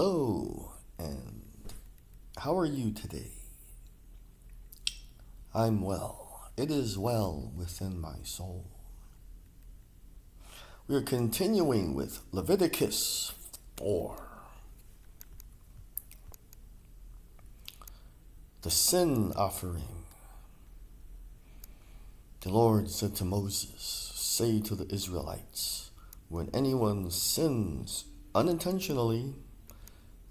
Hello, and how are you today? I'm well. It is well within my soul. We are continuing with Leviticus 4. The sin offering. The Lord said to Moses, "Say to the Israelites, when anyone sins unintentionally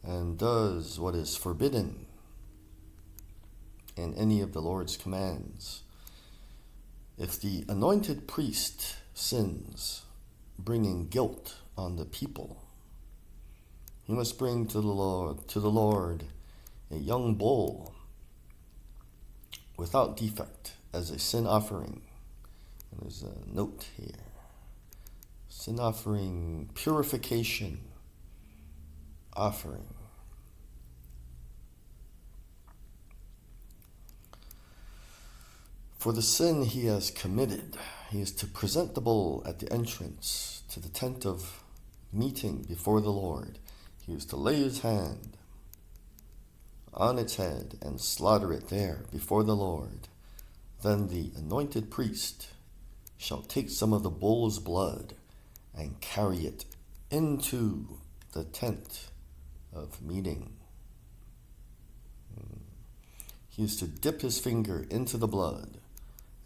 and does what is forbidden in any of the Lord's commands, if the anointed priest sins, bringing guilt on the people, he must bring to the Lord a young bull without defect as a sin offering." And there's a note here. Sin offering, purification offering. For the sin he has committed, he is to present the bull at the entrance to the tent of meeting before the Lord. He is to lay his hand on its head and slaughter it there before the Lord. Then the anointed priest shall take some of the bull's blood and carry it into the tent of meeting. He is to dip his finger into the blood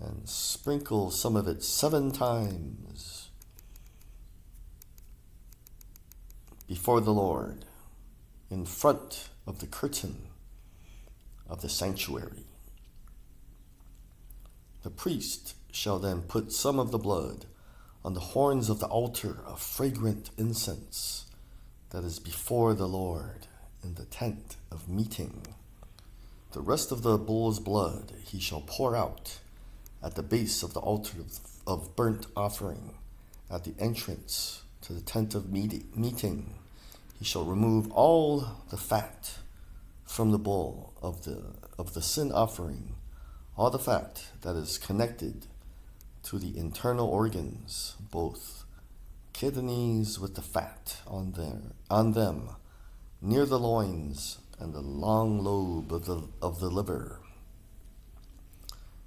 and sprinkle some of it 7 times before the Lord in front of the curtain of the sanctuary. The priest shall then put some of the blood on the horns of the altar of fragrant incense that is before the Lord in the tent of meeting. The rest of the bull's blood he shall pour out at the base of the altar of burnt offering at the entrance to the tent of meeting. He shall remove all the fat from the bull of the sin offering, all the fat that is connected to the internal organs, both kidneys with the fat on them, near the loins, and the long lobe of the liver,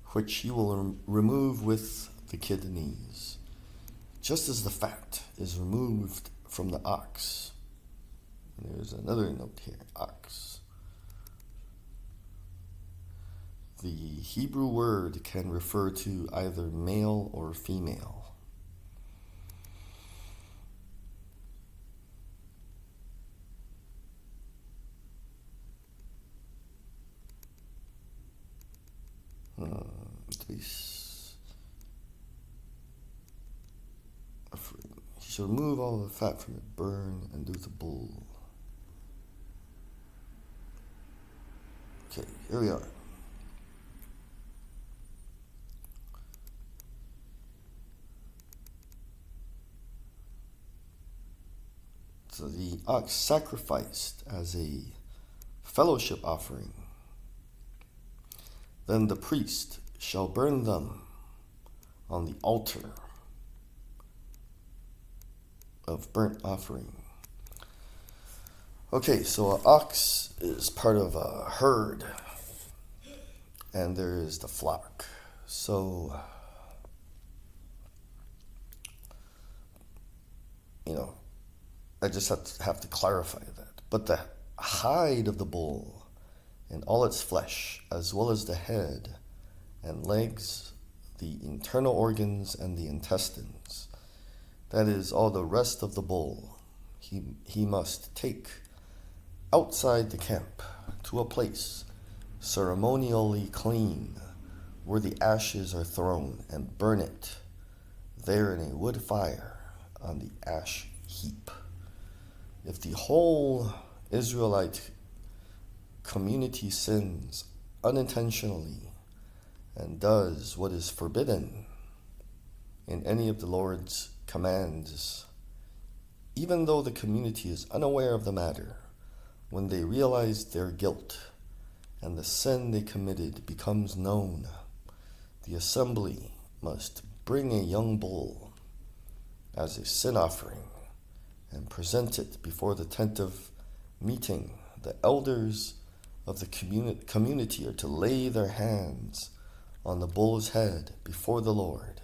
which he will remove with the kidneys, just as the fat is removed from the ox. And there's another note here, ox. The Hebrew word can refer to either male or female. He shall remove all the fat from it, burn, and do the bull. Okay, here we are. So the ox sacrificed as a fellowship offering. Then the priest shall burn them on the altar of burnt offering. Okay, so an ox is part of a herd, and there is the flock. So, I just have to clarify that. But the hide of the bull and all its flesh, as well as the head and legs, the internal organs and the intestines, that is all the rest of the bull, he must take outside the camp to a place ceremonially clean, where the ashes are thrown, and burn it there in a wood fire on the ash heap. If the whole Israelite community sins unintentionally and does what is forbidden in any of the Lord's commands, even though the community is unaware of the matter, when they realize their guilt and the sin they committed becomes known, the assembly must bring a young bull as a sin offering and present it before the tent of meeting, the elders of the community are to lay their hands on the bull's head before the Lord,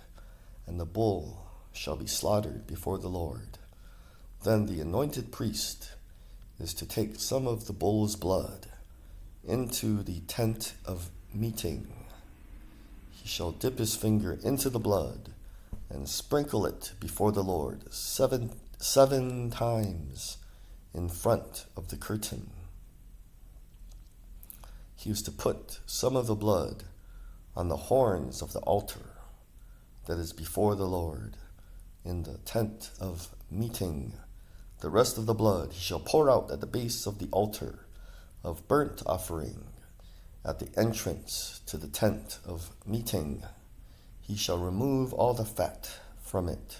and the bull shall be slaughtered before the Lord. Then the anointed priest is to take some of the bull's blood into the tent of meeting. He shall dip his finger into the blood and sprinkle it before the Lord seven times in front of the curtain. He is to put some of the blood on the horns of the altar that is before the Lord in the tent of meeting. The rest of the blood he shall pour out at the base of the altar of burnt offering at the entrance to the tent of meeting. He shall remove all the fat from it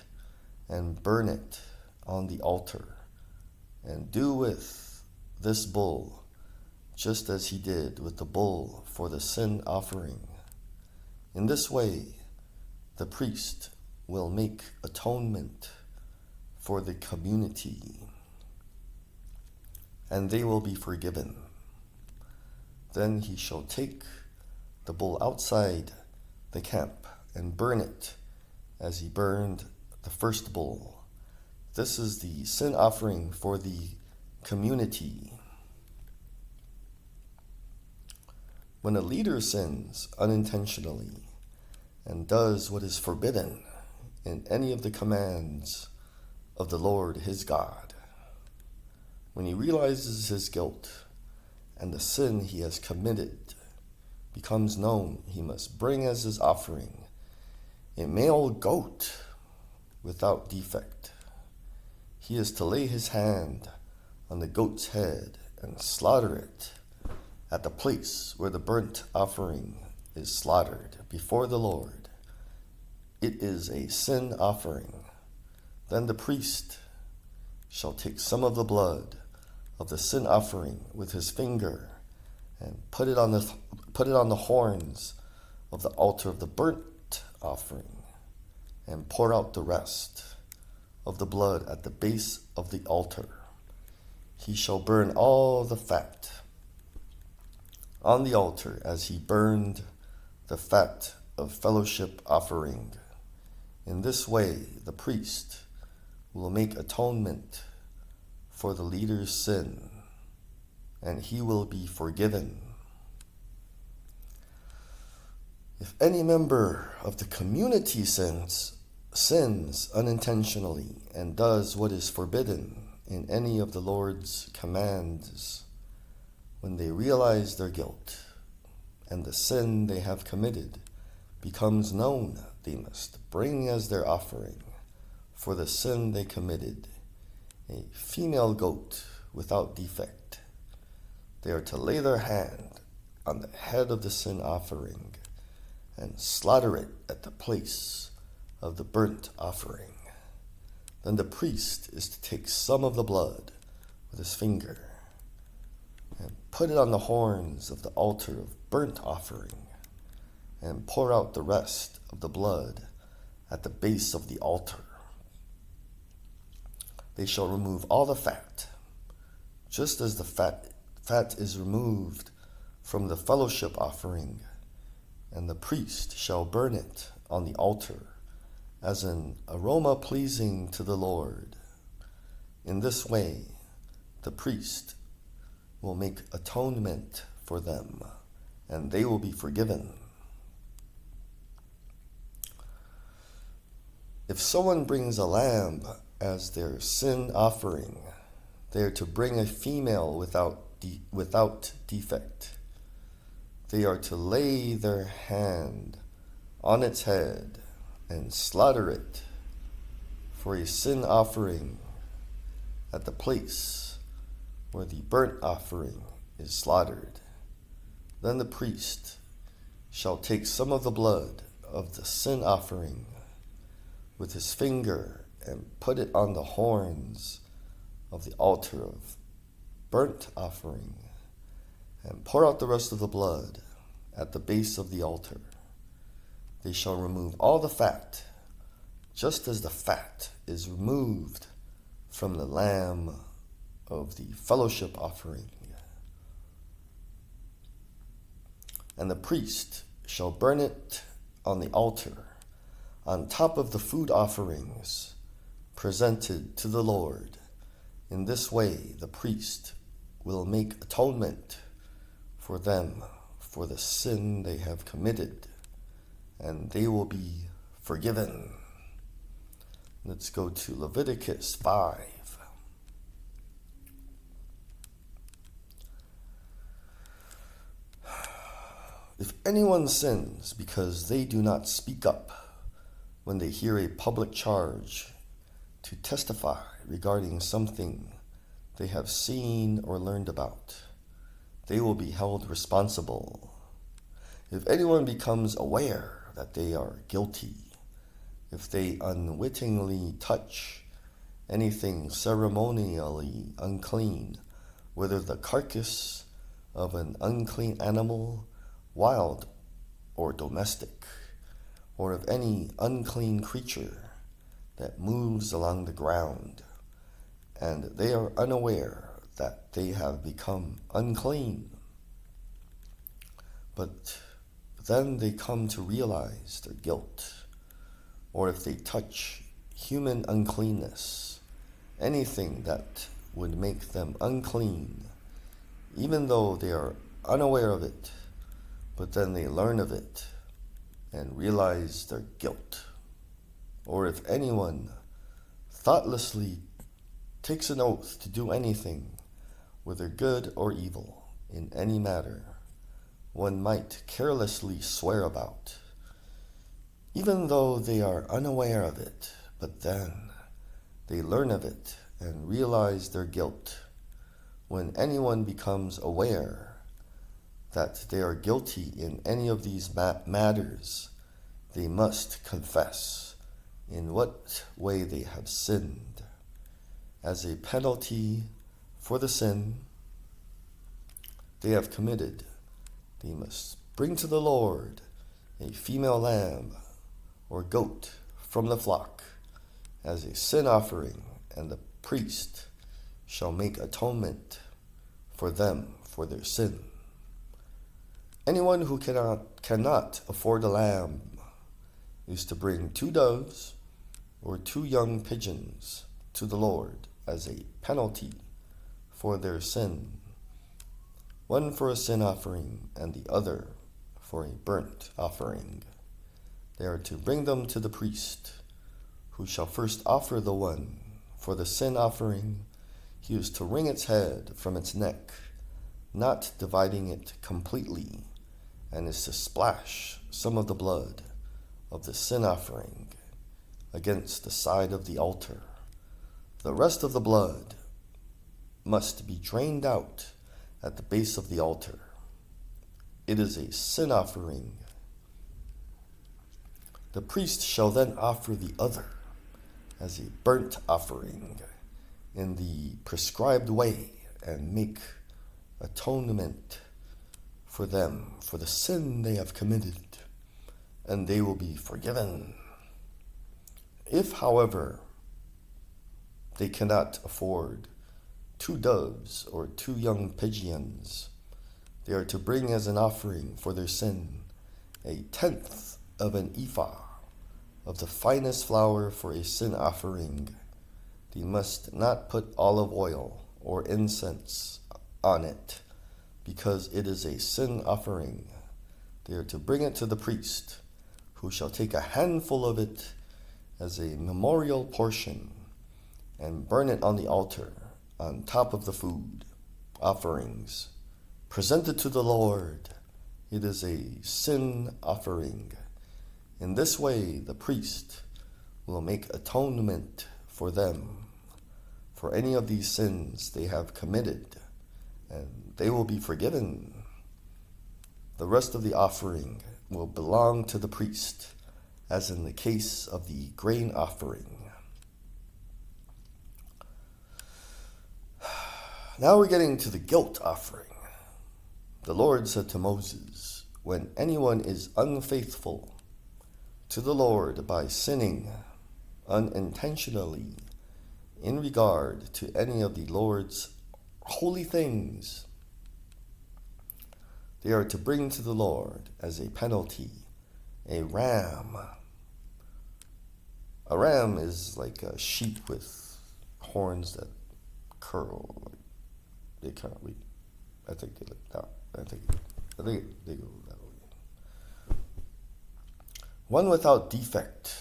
and burn it on the altar, and do with this bull just as he did with the bull for the sin offering. In this way, the priest will make atonement for the community, and they will be forgiven. Then he shall take the bull outside the camp and burn it as he burned the first bull. This is the sin offering for the community. When a leader sins unintentionally and does what is forbidden in any of the commands of the Lord his God, when he realizes his guilt and the sin he has committed becomes known, he must bring as his offering a male goat without defect. He is to lay his hand on the goat's head and slaughter it at the place where the burnt offering is slaughtered before the Lord. It is a sin offering. Then the priest shall take some of the blood of the sin offering with his finger and put it on the horns of the altar of the burnt offering, and pour out the rest of the blood at the base of the altar. He shall burn all the fat on the altar as he burned the fat of fellowship offering. In this way, the priest will make atonement for the leader's sin, and he will be forgiven. If any member of the community sins unintentionally and does what is forbidden in any of the Lord's commands, when they realize their guilt and the sin they have committed becomes known, they must bring as their offering for the sin they committed a female goat without defect. They are to lay their hand on the head of the sin offering and slaughter it at the place of the burnt offering. Then the priest is to take some of the blood with his finger and put it on the horns of the altar of burnt offering, and pour out the rest of the blood at the base of the altar. They shall remove all the fat, just as the fat is removed from the fellowship offering, and the priest shall burn it on the altar as an aroma pleasing to the Lord. In this way, the priest will make atonement for them, and they will be forgiven. If someone brings a lamb as their sin offering, they are to bring a female without defect. They are to lay their hand on its head and slaughter it for a sin offering at the place where the burnt offering is slaughtered. Then the priest shall take some of the blood of the sin offering with his finger and put it on the horns of the altar of burnt offering, and pour out the rest of the blood at the base of the altar. They shall remove all the fat, just as the fat is removed from the lamb of the fellowship offering. And the priest shall burn it on the altar, on top of the food offerings presented to the Lord. In this way, the priest will make atonement for them for the sin they have committed, and they will be forgiven. Let's go to Leviticus 5. If anyone sins because they do not speak up when they hear a public charge to testify regarding something they have seen or learned about, they will be held responsible. If anyone becomes aware that they are guilty, if they unwittingly touch anything ceremonially unclean, whether the carcass of an unclean animal, wild or domestic, or of any unclean creature that moves along the ground, and they are unaware that they have become unclean, but then they come to realize their guilt, or if they touch human uncleanness, anything that would make them unclean, even though they are unaware of it, but then they learn of it and realize their guilt. Or if anyone thoughtlessly takes an oath to do anything, whether good or evil, in any matter, one might carelessly swear about, even though they are unaware of it, but then they learn of it and realize their guilt. When anyone becomes aware that they are guilty in any of these matters, they must confess in what way they have sinned. As a penalty for the sin they have committed, they must bring to the Lord a female lamb or goat from the flock as a sin offering, and the priest shall make atonement for them for their sin. Anyone who cannot afford a lamb is to bring 2 doves or 2 young pigeons to the Lord as a penalty for their sin, one for a sin offering and the other for a burnt offering. They are to bring them to the priest, who shall first offer the one for the sin offering. He is to wring its head from its neck, not dividing it completely, and is to splash some of the blood of the sin offering against the side of the altar. The rest of the blood must be drained out at the base of the altar. It is a sin offering. The priest shall then offer the other as a burnt offering in the prescribed way and make atonement for them for the sin they have committed, and they will be forgiven. If, however, they cannot afford 2 doves or 2 young pigeons, they are to bring as an offering for their sin 1/10 of an ephah of the finest flour for a sin offering. They must not put olive oil or incense on it, because it is a sin offering. They are to bring it to the priest, who shall take a handful of it as a memorial portion and burn it on the altar on top of the food offerings presented to the Lord. It is a sin offering. In this way, the priest will make atonement for them for any of these sins they have committed, and they will be forgiven. The rest of the offering will belong to the priest, as in the case of the grain offering. Now we're getting to the guilt offering. The Lord said to Moses, when anyone is unfaithful to the Lord by sinning unintentionally in regard to any of the Lord's holy things they are to bring to the Lord as a penalty a ram. A ram is like a sheep with horns that curl. They can't read. I think they look that. I think they go that way. One without defect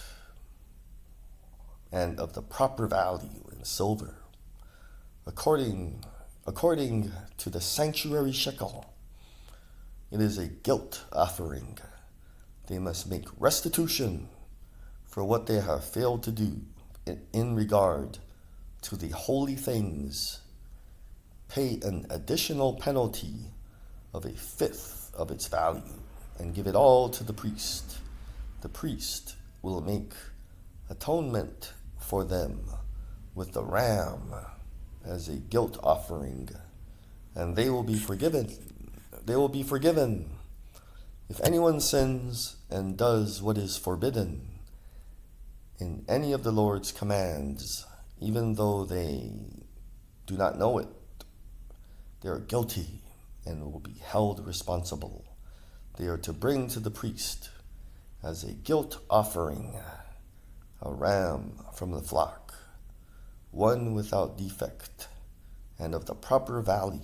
and of the proper value in silver, according to the sanctuary shekel. It is a guilt offering. They must make restitution for what they have failed to do in regard to the holy things. Pay an additional penalty of a fifth of its value and give it all to the priest. The priest will make atonement for them with the ram as a guilt offering, and they will be forgiven. They will be forgiven. If anyone sins and does what is forbidden in any of the Lord's commands, even though they do not know it, they are guilty and will be held responsible. They are to bring to the priest as a guilt offering a ram from the flock, one without defect and of the proper value.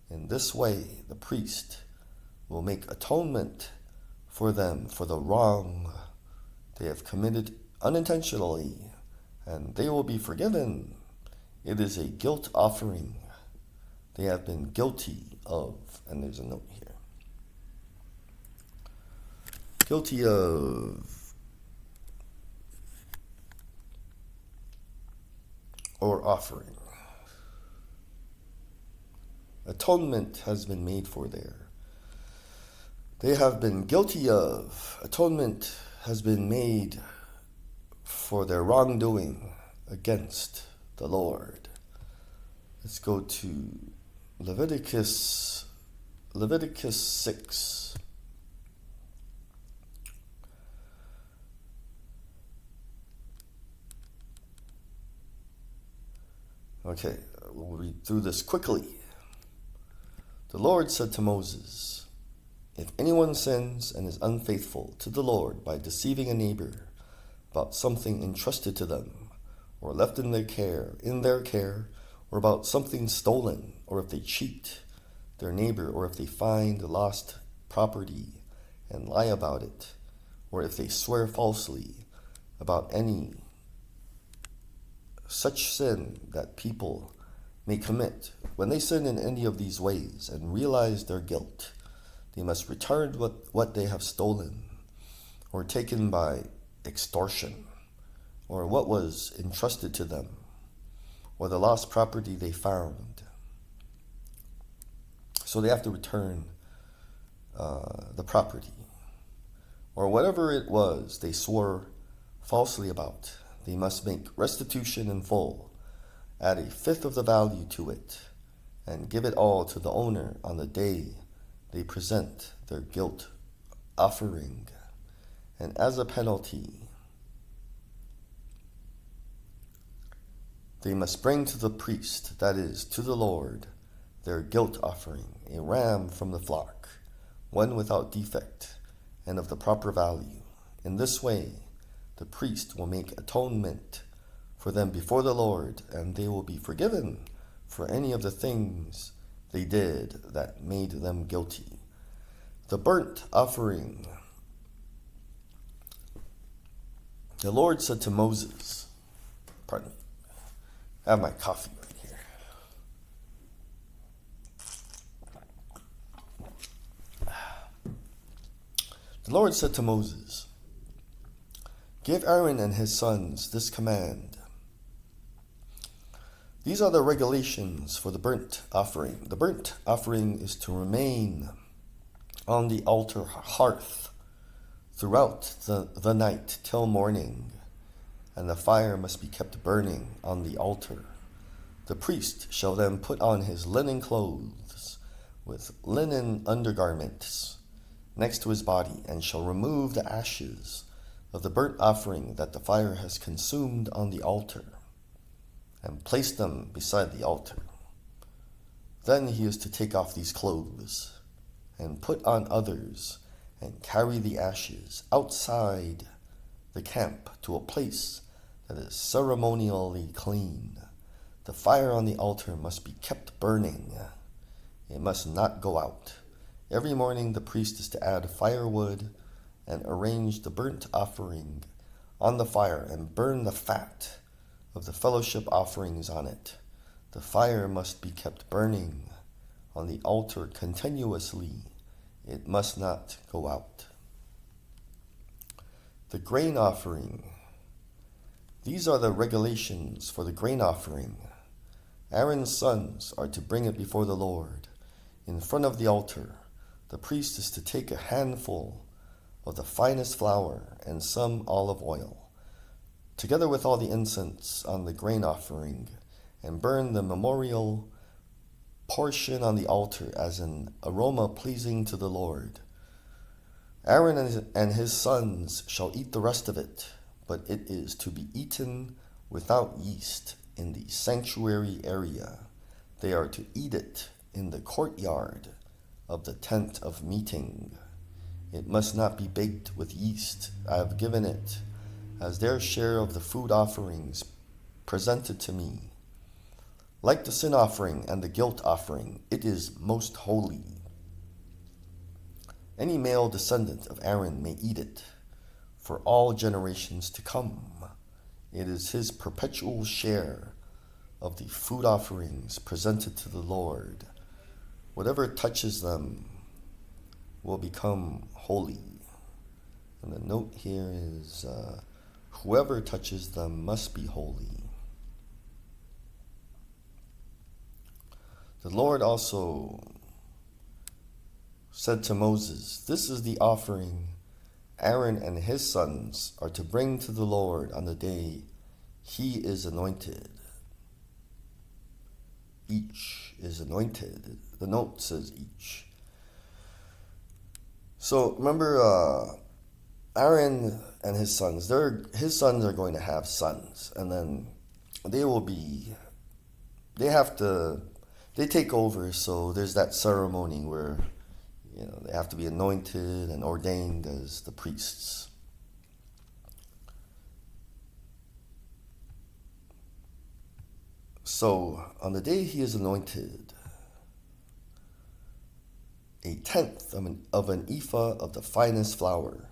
In this way, the priest will make atonement for them for the wrong they have committed unintentionally, and they will be forgiven. It is a guilt offering they have been guilty of, and there's a note here. Guilty of or offering. Atonement has been made for there. They have been guilty of. Atonement has been made for their wrongdoing against the Lord. Let's go to Leviticus 6. Okay, we'll read through this quickly. The Lord said to Moses, if anyone sins and is unfaithful to the Lord by deceiving a neighbor about something entrusted to them or left in their care, or about something stolen, or if they cheat their neighbor, or if they find lost property and lie about it, or if they swear falsely about any such sin that people may commit, when they sin in any of these ways and realize their guilt, they must return what they have stolen or taken by extortion, or what was entrusted to them, or the lost property they found. So they have to return the property, or whatever it was they swore falsely about. They must make restitution in full, add a fifth of the value to it, and give it all to the owner on the day they present their guilt offering. And as a penalty, they must bring to the priest, that is, to the Lord, their guilt offering, a ram from the flock, one without defect and of the proper value. In this way, the priest will make atonement for them before the Lord, and they will be forgiven for any of the things they did that made them guilty. The burnt offering. The Lord said to Moses, pardon me, I have my coffee right here. The Lord said to Moses, give Aaron and his sons this command. These are the regulations for the burnt offering. The burnt offering is to remain on the altar hearth throughout the night till morning, and the fire must be kept burning on the altar. The priest shall then put on his linen clothes with linen undergarments next to his body, and shall remove the ashes of the burnt offering that the fire has consumed on the altar, and place them beside the altar. Then he is to take off these clothes and put on others and carry the ashes outside the camp to a place that is ceremonially clean. The fire on the altar must be kept burning. It must not go out. Every morning the priest is to add firewood and arrange the burnt offering on the fire and burn the fat of the fellowship offerings on it. The fire must be kept burning on the altar continuously. It must not go out. The grain offering. These are the regulations for the grain offering. Aaron's sons are to bring it before the Lord. In front of the altar, the priest is to take a handful of the finest flour and some olive oil, together with all the incense on the grain offering, and burn the memorial portion on the altar as an aroma pleasing to the Lord. Aaron and his sons shall eat the rest of it, but it is to be eaten without yeast in the sanctuary area. They are to eat it in the courtyard of the tent of meeting. It must not be baked with yeast. I have given it as their share of the food offerings presented to me. Like the sin offering and the guilt offering, it is most holy. Any male descendant of Aaron may eat it for all generations to come. It is his perpetual share of the food offerings presented to the Lord. Whatever touches them will become holy. And the note here is, whoever touches them must be holy. The Lord also said to Moses, "This is the offering Aaron and his sons are to bring to the Lord on the day he is anointed." Each is anointed. The note says each. So remember, Aaron and his sons, his sons are going to have sons, and then they take over, so there's that ceremony where they have to be anointed and ordained as the priests. So on the day he is anointed, a tenth of an ephah of the finest flour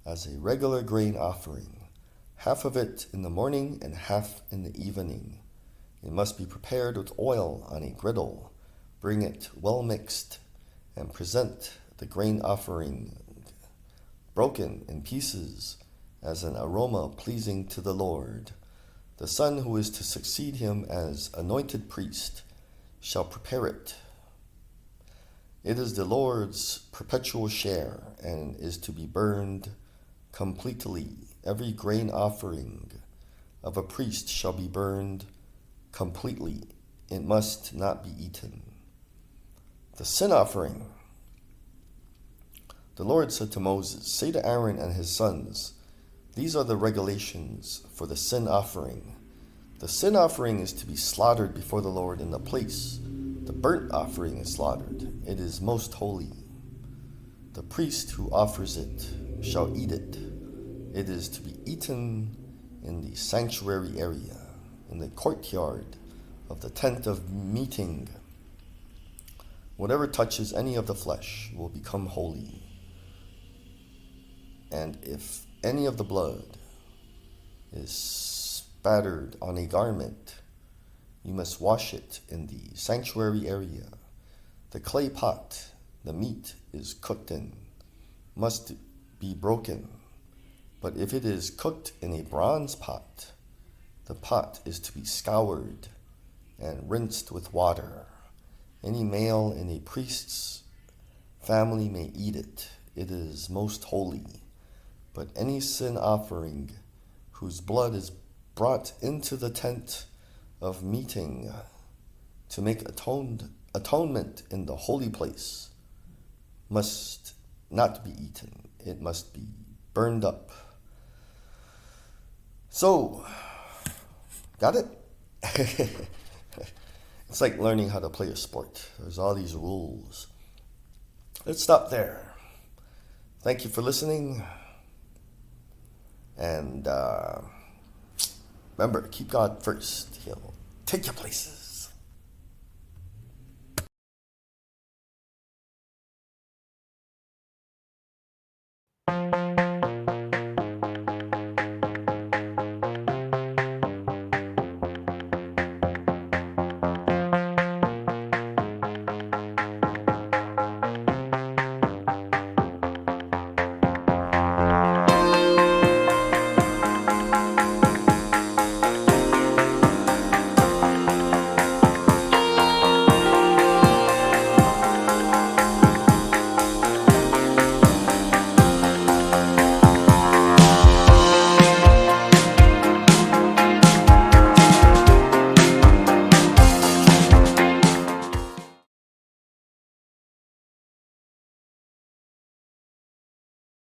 as a regular grain offering, half of it in the morning and half in the evening. It must be prepared with oil on a griddle. Bring it well mixed and present the grain offering broken in pieces as an aroma pleasing to the Lord. The son who is to succeed him as anointed priest shall prepare it. It is the Lord's perpetual share and is to be burned completely. Every grain offering of a priest shall be burned completely. It must not be eaten. The sin offering. The Lord said to Moses, "Say to Aaron and his sons, these are the regulations for the sin offering. The sin offering is to be slaughtered before the Lord in the place the burnt offering is slaughtered. It is most holy. The priest who offers it shall eat it. It is to be eaten in the sanctuary area, in the courtyard of the tent of meeting. Whatever touches any of the flesh will become holy. And if any of the blood is spattered on a garment, you must wash it in the sanctuary area. The clay pot the meat is cooked in must be broken. But if it is cooked in a bronze pot, the pot is to be scoured and rinsed with water. Any male in a priest's family may eat it. It is most holy. But any sin offering whose blood is brought into the tent of meeting to make atonement in the holy place must not be eaten. It must be burned up." So, got it? It's like learning how to play a sport. There's all these rules. Let's stop there. Thank you for listening. And remember, keep God first. He'll take you places.